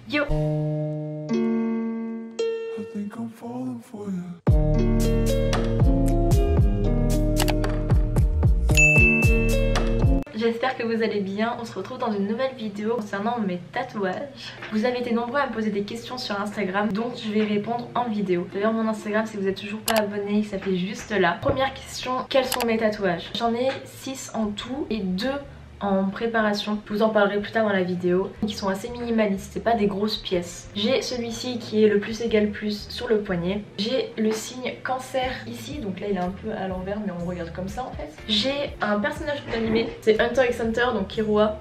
Yo! J'espère que vous allez bien, on se retrouve dans une nouvelle vidéo concernant mes tatouages. Vous avez été nombreux à me poser des questions sur Instagram, donc je vais répondre en vidéo. D'ailleurs mon Instagram, si vous n'êtes toujours pas abonné, il s'affiche juste là. Première question, quels sont mes tatouages? J'en ai 6 en tout et 2 en préparation, je vous en parlerai plus tard dans la vidéo, qui sont assez minimalistes, c'est pas des grosses pièces. J'ai celui-ci qui est le plus égale plus sur le poignet. J'ai le signe cancer ici, donc là il est un peu à l'envers mais on regarde comme ça en fait. J'ai un personnage d'animé, c'est Hunter x Hunter, donc Killua.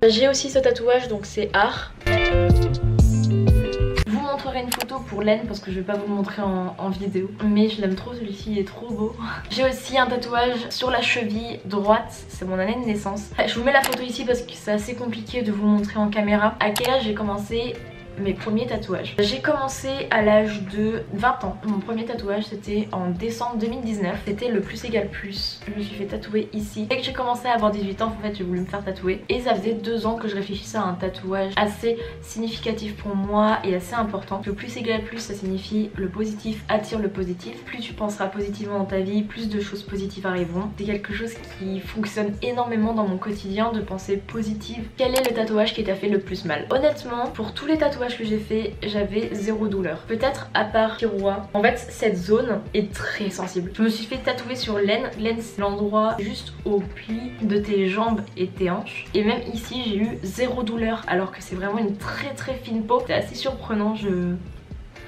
J'ai aussi ce tatouage, donc c'est Art. Je vous montrerai une photo pour Len parce que je vais pas vous le montrer en vidéo, mais je l'aime trop, celui-ci il est trop beau. J'ai aussi un tatouage sur la cheville droite, c'est mon année de naissance. Je vous mets la photo ici parce que c'est assez compliqué de vous montrer en caméra. À quel âge j'ai commencé mes premiers tatouages? J'ai commencé à l'âge de 20 ans. Mon premier tatouage c'était en décembre 2019. C'était le plus égal plus. Je me suis fait tatouer ici. Dès que j'ai commencé à avoir 18 ans, en fait j'ai voulu me faire tatouer. Et ça faisait 2 ans que je réfléchissais à un tatouage assez significatif pour moi et assez important. Le plus égal plus, ça signifie le positif attire le positif. Plus tu penseras positivement dans ta vie, plus de choses positives arriveront. C'est quelque chose qui fonctionne énormément dans mon quotidien, de penser positive. Quel est le tatouage qui t'a fait le plus mal? Honnêtement, pour tous les tatouages que j'ai fait, j'avais zéro douleur. Peut-être à part Killua. En fait, cette zone est très sensible. Je me suis fait tatouer sur l'aine. L'aine, c'est l'endroit juste au pli de tes jambes et tes hanches. Et même ici, j'ai eu zéro douleur alors que c'est vraiment une très fine peau. C'est assez surprenant,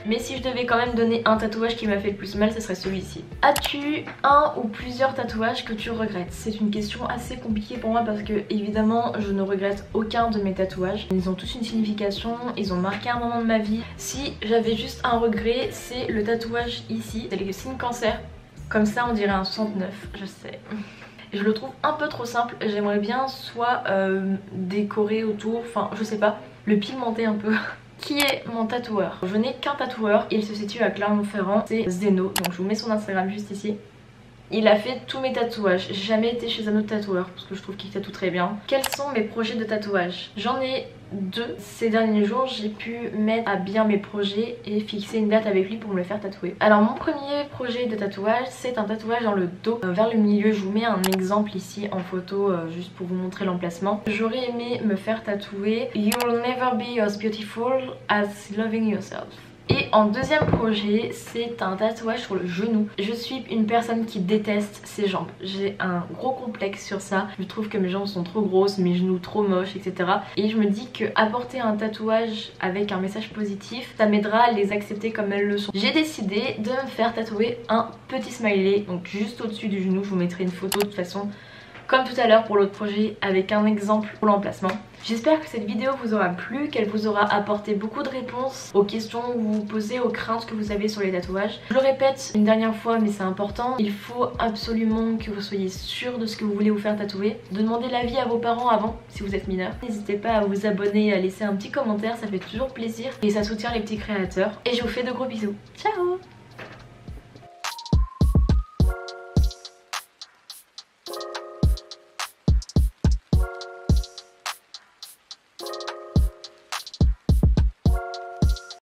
Mais si je devais quand même donner un tatouage qui m'a fait le plus mal, ce serait celui-ci. As-tu un ou plusieurs tatouages que tu regrettes? C'est une question assez compliquée pour moi parce que évidemment je ne regrette aucun de mes tatouages. Ils ont tous une signification, ils ont marqué un moment de ma vie. Si j'avais juste un regret, c'est le tatouage ici, c'est le signe cancer. Comme ça on dirait un 69, je sais. Je le trouve un peu trop simple, j'aimerais bien soit décorer autour, enfin je sais pas, le pigmenter un peu. Qui est mon tatoueur? Je n'ai qu'un tatoueur, il se situe à Clermont-Ferrand, c'est Zeno, donc je vous mets son Instagram juste ici. Il a fait tous mes tatouages, j'ai jamais été chez un autre tatoueur parce que je trouve qu'il tatoue très bien. Quels sont mes projets de tatouage? J'en ai 2. Ces derniers jours j'ai pu mettre à bien mes projets et fixer une date avec lui pour me le faire tatouer. Alors mon premier projet de tatouage, c'est un tatouage dans le dos vers le milieu. Je vous mets un exemple ici en photo juste pour vous montrer l'emplacement. J'aurais aimé me faire tatouer You'll never be as beautiful as loving yourself. Et en deuxième projet, c'est un tatouage sur le genou. Je suis une personne qui déteste ses jambes. J'ai un gros complexe sur ça. Je trouve que mes jambes sont trop grosses, mes genoux trop moches, etc. Et je me dis que apporter un tatouage avec un message positif, ça m'aidera à les accepter comme elles le sont. J'ai décidé de me faire tatouer un petit smiley, donc juste au-dessus du genou. Je vous mettrai une photo de toute façon, comme tout à l'heure pour l'autre projet, avec un exemple pour l'emplacement. J'espère que cette vidéo vous aura plu, qu'elle vous aura apporté beaucoup de réponses aux questions que vous vous posez, aux craintes que vous avez sur les tatouages. Je le répète une dernière fois mais c'est important, il faut absolument que vous soyez sûr de ce que vous voulez vous faire tatouer. Demandez l'avis à vos parents avant si vous êtes mineur. N'hésitez pas à vous abonner et à laisser un petit commentaire, ça fait toujours plaisir et ça soutient les petits créateurs. Et je vous fais de gros bisous. Ciao!